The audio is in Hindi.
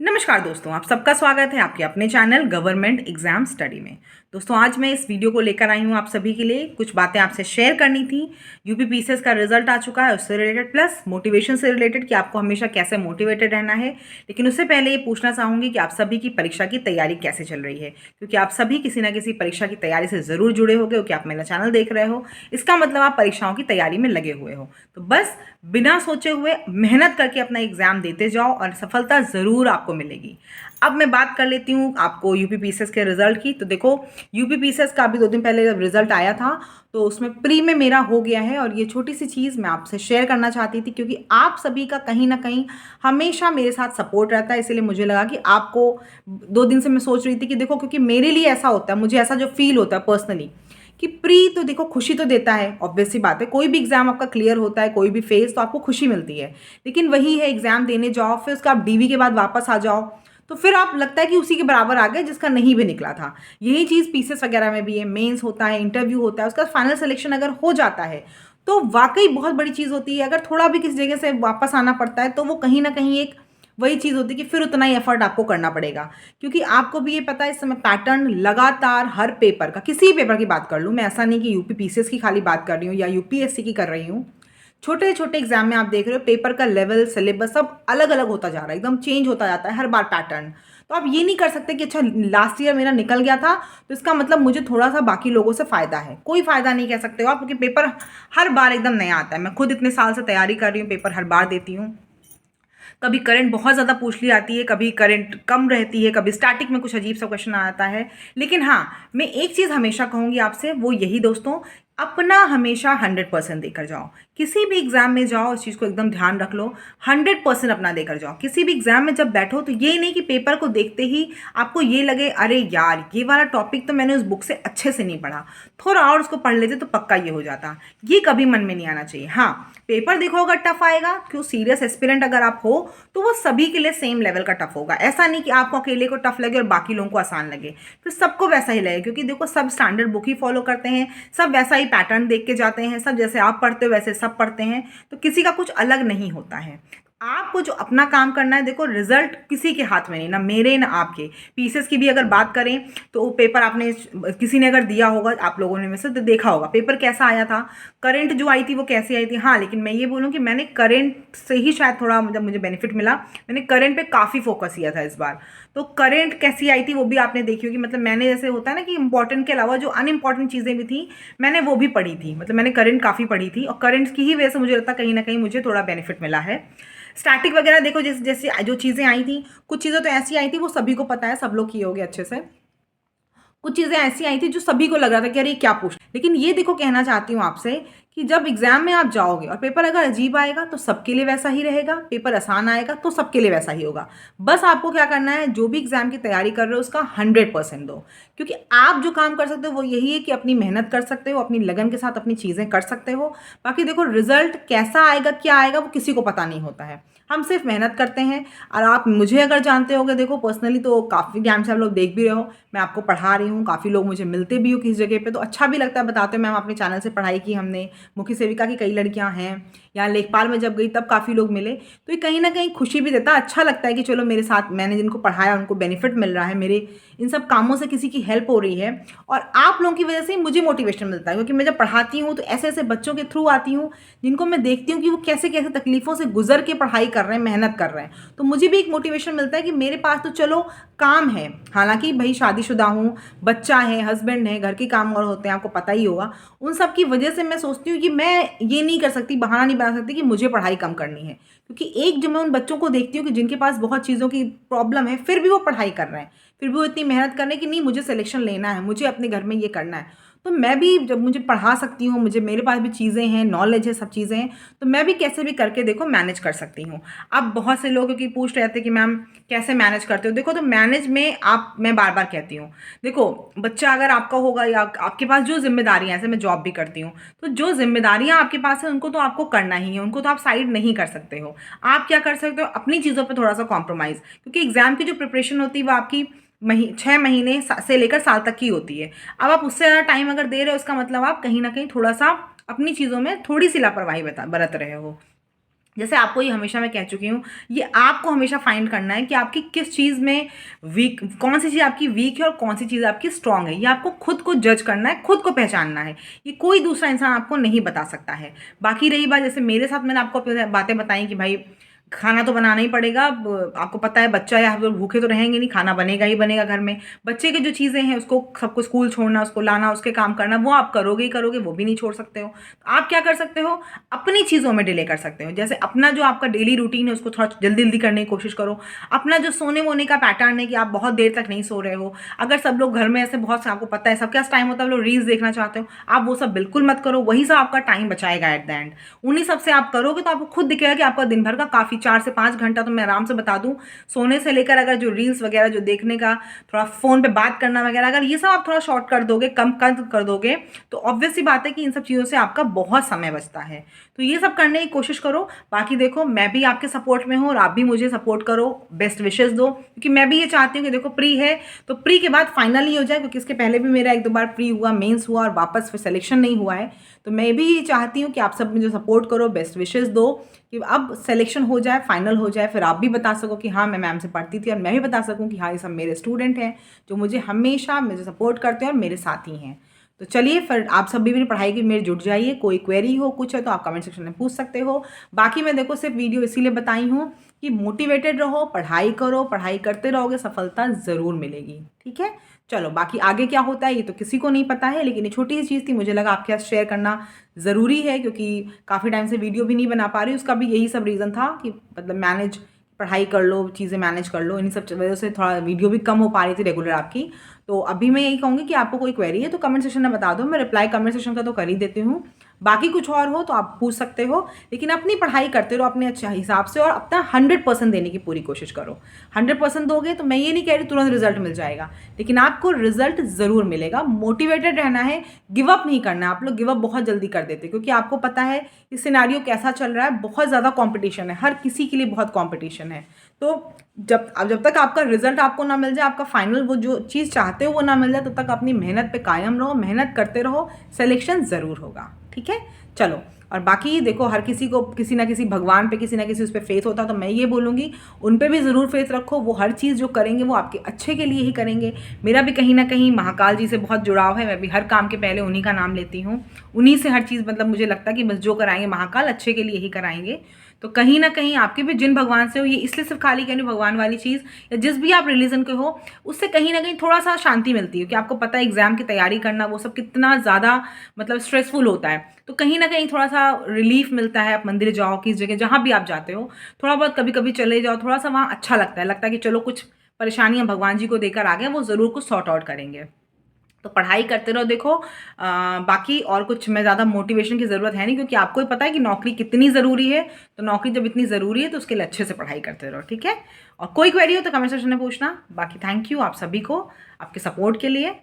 नमस्कार दोस्तों, आप सबका स्वागत है आपके अपने चैनल गवर्नमेंट एग्जाम स्टडी में। दोस्तों आज मैं इस वीडियो को लेकर आई हूँ आप सभी के लिए। कुछ बातें आपसे शेयर करनी थी। यूपी पीसीएस का रिजल्ट आ चुका है, उससे रिलेटेड प्लस मोटिवेशन से रिलेटेड कि आपको हमेशा कैसे मोटिवेटेड रहना है। लेकिन उससे पहले ये पूछना चाहूँगी कि आप सभी की परीक्षा की तैयारी कैसे चल रही है, क्योंकि आप सभी किसी ना किसी परीक्षा की तैयारी से ज़रूर जुड़े होगे, क्योंकि आप मेरा चैनल देख रहे हो, इसका मतलब आप परीक्षाओं की तैयारी में लगे हुए हो। तो बस बिना सोचे हुए मेहनत करके अपना एग्जाम देते जाओ और सफलता ज़रूर आपको मिलेगी। अब मैं बात कर लेती हूँ आपको यूपी पीसीएस के रिजल्ट की। तो देखो, यूपी पीसीएस का अभी 2 दिन पहले जब रिजल्ट आया था तो उसमें प्री में मेरा हो गया है, और ये छोटी सी चीज़ मैं आपसे शेयर करना चाहती थी, क्योंकि आप सभी का कहीं ना कहीं हमेशा मेरे साथ सपोर्ट रहता है। इसीलिए मुझे लगा कि आपको 2 दिन से मैं सोच रही थी कि देखो, क्योंकि मेरे लिए ऐसा होता है, मुझे ऐसा जो फील होता है पर्सनली कि प्री तो देखो खुशी तो देता है, ऑब्वियस सी बात है। कोई भी एग्जाम आपका क्लियर होता है, कोई भी फेज, तो आपको खुशी मिलती है। लेकिन वही है, एग्जाम देने जाओ, फिर उसका आप डीवी के बाद वापस आ जाओ, तो फिर आप लगता है कि उसी के बराबर आ गए जिसका नहीं भी निकला था। यही चीज़ पीसीएस वगैरह में भी है। मेंस होता है, इंटरव्यू होता है, उसका फाइनल सिलेक्शन अगर हो जाता है तो वाकई बहुत बड़ी चीज़ होती है। अगर थोड़ा भी किसी जगह से वापस आना पड़ता है तो वो कहीं ना कहीं एक वही चीज़ होती है कि फिर उतना ही एफर्ट आपको करना पड़ेगा, क्योंकि आपको भी ये पता है इस समय पैटर्न लगातार हर पेपर का, किसी पेपर की बात कर लूँ मैं, ऐसा नहीं कि यूपी पीसीएस की खाली बात कर रही हूँ या यूपीएससी की कर रही हूँ। छोटे छोटे एग्जाम में आप देख रहे हो पेपर का लेवल, सिलेबस सब अलग अलग होता जा रहा है, एकदम चेंज होता जाता है हर बार पैटर्न। तो आप ये नहीं कर सकते कि अच्छा लास्ट ईयर मेरा निकल गया था तो इसका मतलब मुझे थोड़ा सा बाकी लोगों से फ़ायदा है। कोई फ़ायदा नहीं कह सकते हो आप, क्योंकि पेपर हर बार एकदम नया आता है। मैं खुद इतने साल से तैयारी कर रही हूँ, पेपर हर बार देती हूँ। कभी करंट बहुत ज़्यादा पूछ ली आती है, कभी करंट कम रहती है, कभी स्टैटिक में कुछ अजीब सा क्वेश्चन आता है। लेकिन हाँ, मैं एक चीज़ हमेशा कहूँगी आपसे, वो यही दोस्तों, अपना हमेशा 100% देकर जाओ। किसी भी एग्ज़ाम में जाओ, इस चीज़ को एकदम ध्यान रख लो, 100% अपना देकर जाओ। किसी भी एग्ज़ाम में जब बैठो तो ये नहीं कि पेपर को देखते ही आपको ये लगे अरे यार ये वाला टॉपिक तो मैंने उस बुक से अच्छे से नहीं पढ़ा, थोड़ा और उसको पढ़ लेते तो पक्का ये हो जाता। ये कभी मन में नहीं आना चाहिए। हाँ, पेपर देखो अगर टफ आएगा, क्यों, सीरियस एस्पिरेंट अगर आप हो तो वो सभी के लिए सेम लेवल का टफ होगा। ऐसा नहीं कि आपको अकेले को टफ लगे और बाकी लोगों को आसान लगे, फिर सबको वैसा ही लगे, क्योंकि देखो सब स्टैंडर्ड बुक ही फॉलो करते हैं, सब वैसा ही पैटर्न देख के जाते हैं, सब जैसे आप पढ़ते हो वैसे सब पढ़ते हैं, तो किसी का कुछ अलग नहीं होता है। आपको जो अपना काम करना है, देखो रिजल्ट किसी के हाथ में नहीं, ना मेरे ना आपके। पीसेस की भी अगर बात करें तो पेपर आपने किसी ने अगर दिया होगा, आप लोगों ने में से तो देखा होगा पेपर कैसा आया था, करंट जो आई थी वो कैसी आई थी। हाँ, लेकिन मैं ये बोलूँ कि मैंने करंट से ही शायद थोड़ा मतलब मुझे बेनिफिट मिला, मैंने करंट पे काफ़ी फोकस किया था इस बार। तो करंट कैसी आई थी वो भी आपने देखी होगी। मतलब मैंने, जैसे होता है ना कि इंपॉर्टेंट के अलावा जो अनइम्पॉर्टेंट चीज़ें भी थी मैंने वो भी पढ़ी थी। मतलब मैंने करंट काफ़ी पढ़ी थी, और करंट की ही वजह से मुझे लगता है कहीं ना कहीं मुझे थोड़ा बेनिफिट मिला है। स्टैटिक वगैरह देखो, जैसे जैसे जो चीज़ें आई थी, कुछ चीज़ें तो ऐसी आई थी वो सभी को पता है, सब लोग किए होंगे अच्छे से। कुछ चीज़ें ऐसी आई थी जो सभी को लग रहा था कि अरे क्या पूछ। लेकिन ये देखो, कहना चाहती हूँ आपसे कि जब एग्जाम में आप जाओगे और पेपर अगर अजीब आएगा तो सबके लिए वैसा ही रहेगा, पेपर आसान आएगा तो सबके लिए वैसा ही होगा। बस आपको क्या करना है, जो भी एग्जाम की तैयारी कर रहे हो उसका 100% दो, क्योंकि आप जो काम कर सकते हो वो यही है कि अपनी मेहनत कर सकते हो, अपनी लगन के साथ अपनी चीज़ें कर सकते हो। बाकी देखो, रिजल्ट कैसा आएगा क्या आएगा वो किसी को पता नहीं होता है, हम सिर्फ मेहनत करते हैं। और आप मुझे अगर जानते होगे, देखो पर्सनली तो काफ़ी ज्ञान से आप लोग देख भी रहे हो, मैं आपको पढ़ा रही हूँ, काफ़ी लोग मुझे मिलते भी हो किसी जगह पे, तो अच्छा भी लगता है, बताते हो मैम अपने चैनल से पढ़ाई की हमने, मुख्य सेविका की कई लड़कियाँ हैं, या लेखपाल में जब गई तब काफ़ी लोग मिले, तो ये कहीं ना कहीं खुशी भी देता है, अच्छा लगता है कि चलो मेरे साथ मैंने जिनको पढ़ाया उनको बेनिफिट मिल रहा है, मेरे इन सब कामों से किसी की हेल्प हो रही है। और आप लोगों की वजह से ही मुझे मोटिवेशन मिलता है, क्योंकि मैं जब पढ़ाती हूँ तो ऐसे ऐसे बच्चों के थ्रू आती हूँ जिनको मैं देखती हूँ कि वो कैसे कैसे तकलीफ़ों से गुजर के पढ़ाई कर रहे हैं, मेहनत कर रहे हैं, तो मुझे भी एक मोटिवेशन मिलता है कि मेरे पास तो चलो काम है। हालांकि भाई शादीशुदा हूँ, बच्चा है, हस्बैंड है, घर के काम और होते हैं, आपको पता ही होगा। उन सब की वजह से मैं सोचती हूँ कि मैं ये नहीं कर सकती, बहाना नहीं बना सकती कि मुझे पढ़ाई कम करनी है, क्योंकि एक जो मैं उन बच्चों को देखती हूँ कि जिनके पास बहुत चीज़ों की प्रॉब्लम है फिर भी वो पढ़ाई कर रहे हैं, फिर भी वो इतनी मेहनत कर रहे हैं कि नहीं मुझे सिलेक्शन लेना है, मुझे अपने घर में ये करना है। तो मैं भी जब मुझे पढ़ा सकती हूँ, मुझे मेरे पास भी चीज़ें हैं, नॉलेज है, सब चीज़ें हैं, तो मैं भी कैसे भी करके देखो मैनेज कर सकती हूँ। अब बहुत से लोग क्योंकि पूछ रहे थे कि मैम कैसे मैनेज करते हो, देखो तो मैनेज में आप, मैं बार बार कहती हूँ, देखो बच्चा अगर आपका होगा या आपके पास जो जिम्मेदारियाँ, ऐसे मैं जॉब भी करती हूँ, तो जो जिम्मेदारियाँ आपके पास है उनको तो आपको करना ही है, उनको तो आप साइड नहीं कर सकते हो। आप क्या कर सकते हो, अपनी चीज़ों पर थोड़ा सा कॉम्प्रोमाइज़, क्योंकि एग्जाम की जो प्रिपरेशन होती है वो आपकी 6 महीने से लेकर साल तक की होती है। अब आप उससे ज़्यादा टाइम अगर दे रहे हो, इसका मतलब आप कहीं ना कहीं थोड़ा सा अपनी चीज़ों में थोड़ी सी लापरवाही बरत रहे हो। जैसे आपको ये हमेशा मैं कह चुकी हूँ, ये आपको हमेशा फाइंड करना है कि आपकी किस चीज़ में वीक, कौन सी चीज़ आपकी वीक है और कौन सी चीज़ आपकी स्ट्रांग है। ये आपको खुद को जज करना है, खुद को पहचानना है। ये कोई दूसरा इंसान आपको नहीं बता सकता है। बाकी रही बात, जैसे मेरे साथ मैंने आपको बातें बताई कि भाई खाना तो बनाना ही पड़ेगा। अब आपको पता है बच्चा या हम लोग भूखे तो रहेंगे नहीं, खाना बनेगा ही बनेगा घर में। बच्चे की जो चीज़ें हैं उसको सबको स्कूल छोड़ना, उसको लाना, उसके काम करना, वो आप करोगे ही करोगे, वो भी नहीं छोड़ सकते हो। तो आप क्या कर सकते हो, अपनी चीज़ों में डिले कर सकते हो। जैसे अपना जो आपका डेली रूटीन है उसको थोड़ा जल्दी जल्दी करने की कोशिश करो। अपना जो सोने वोने का पैटर्न है कि आप बहुत देर तक नहीं सो रहे हो, अगर सब लोग घर में ऐसे बहुत, आपको पता है सबके पास टाइम होता है, लोग रील्स देखना चाहते हो, आप वो सब बिल्कुल मत करो। वही सब आपका टाइम बचाएगा एट द एंड। उन्हीं सब से आप करोगे तो आपको खुद दिखेगा कि आपका दिन भर का काफ़ी 4 से 5 घंटा तो मैं आराम से बता दूं, सोने से लेकर अगर जो रील्स वगैरह जो देखने का, थोड़ा फ़ोन पे बात करना वगैरह, अगर ये सब आप थोड़ा शॉर्ट कर दोगे, कम कर दोगे, तो ऑब्वियस सी बात है कि इन सब चीज़ों से आपका बहुत समय बचता है। तो ये सब करने की कोशिश करो। बाकी देखो, मैं भी आपके सपोर्ट में हूँ और आप भी मुझे सपोर्ट करो, बेस्ट विशेज़ दो, क्योंकि मैं भी ये चाहती हूँ कि देखो प्री है तो प्री के बाद फाइनल ही हो जाए, क्योंकि इसके पहले भी मेरा 1-2 बार प्री हुआ, मेंस हुआ और वापस फिर सिलेक्शन नहीं हुआ है। तो मैं भी ये चाहती हूँ कि आप सब मुझे सपोर्ट करो, बेस्ट विशेज़ दो कि अब सिलेक्शन हो जाए, फाइनल हो जाए, फिर आप भी बता सको कि हाँ मैं मैम से पढ़ती थी, और मैं भी बता सकूँ कि हाँ ये सब मेरे स्टूडेंट हैं जो मुझे हमेशा मुझे सपोर्ट करते हैं और मेरे साथ ही हैं। तो चलिए फिर आप सब भी मेरी पढ़ाई की मेरे जुड़ जाइए। कोई क्वेरी हो कुछ है तो आप कमेंट सेक्शन में पूछ सकते हो। बाकी मैं देखो सिर्फ वीडियो इसीलिए बताई हूँ कि मोटिवेटेड रहो, पढ़ाई करो, पढ़ाई करते रहोगे सफलता ज़रूर मिलेगी। ठीक है, चलो बाकी आगे क्या होता है ये तो किसी को नहीं पता है, लेकिन ये छोटी सी चीज़ थी, मुझे लगा आपके साथ शेयर करना ज़रूरी है, क्योंकि काफ़ी टाइम से वीडियो भी नहीं बना पा रही। उसका भी यही सब रीज़न था कि मतलब मैनेज, पढ़ाई कर लो, चीज़ें मैनेज कर लो, इन सब वजह से थोड़ा वीडियो भी कम हो पा रही थी रेगुलर आपकी। तो अभी मैं यही कहूँगी कि आपको कोई क्वेरी है तो कमेंट सेक्शन में बता दो, मैं रिप्लाई कमेंट सेक्शन का तो कर ही देती हूँ। बाकी कुछ और हो तो आप पूछ सकते हो, लेकिन अपनी पढ़ाई करते रहो अपने अच्छे हिसाब से और अपना 100% देने की पूरी कोशिश करो। 100% दोगे तो मैं ये नहीं कह रही तुरंत रिजल्ट मिल जाएगा, लेकिन आपको रिजल्ट ज़रूर मिलेगा। मोटिवेटेड रहना है, गिव अप नहीं करना है। आप लोग गिव अप बहुत जल्दी कर देते हैं, क्योंकि आपको पता है कि सिनेरियो कैसा चल रहा है, बहुत ज़्यादा कॉम्पिटिशन है, हर किसी के लिए बहुत कॉम्पिटिशन है। तो जब तक आपका रिजल्ट आपको ना मिल जाए, आपका फाइनल वो जो चीज़ चाहते हो वो ना मिल जाए, तब तक अपनी मेहनत पे कायम रहो, मेहनत करते रहो, सिलेक्शन ज़रूर होगा। ठीक है, चलो। और बाकी देखो हर किसी को किसी ना किसी भगवान पे, किसी ना किसी उस पर फेथ होता है, तो मैं ये बोलूँगी उन पे भी ज़रूर फेथ रखो। वो हर चीज़ जो करेंगे वो आपके अच्छे के लिए ही करेंगे। मेरा भी कहीं ना कहीं महाकाल जी से बहुत जुड़ाव है, मैं भी हर काम के पहले उन्हीं का नाम लेती हूँ, उन्हीं से हर चीज़, मतलब मुझे लगता है कि बस जो कराएंगे महाकाल अच्छे के लिए ही कराएंगे। तो कहीं ना कहीं आपके भी जिन भगवान से हो, ये इसलिए सिर्फ खाली कहनी भगवान वाली चीज़, या जिस भी आप रिलीजन के हो, उससे कहीं ना कहीं थोड़ा सा शांति मिलती है। कि आपको पता है एग्जाम की तैयारी करना वो सब कितना ज़्यादा मतलब स्ट्रेसफुल होता है, तो कहीं ना कहीं थोड़ा सा रिलीफ मिलता है। आप मंदिर जाओ, किस जगह जहाँ भी आप जाते हो, थोड़ा बहुत कभी कभी चले जाओ, थोड़ा सा वहाँ अच्छा लगता है कि चलो कुछ परेशानियाँ भगवान जी को देकर आ गए, वो ज़रूर कुछ सॉर्ट आउट करेंगे। तो पढ़ाई करते रहो। देखो बाकी और कुछ में ज़्यादा मोटिवेशन की ज़रूरत है नहीं, क्योंकि आपको ही पता है कि नौकरी कितनी ज़रूरी है। तो नौकरी जब इतनी ज़रूरी है तो उसके लिए अच्छे से पढ़ाई करते रहो। ठीक है, और कोई क्वेरी हो तो कमेंट सेक्शन में पूछना। बाकी थैंक यू आप सभी को आपके सपोर्ट के लिए।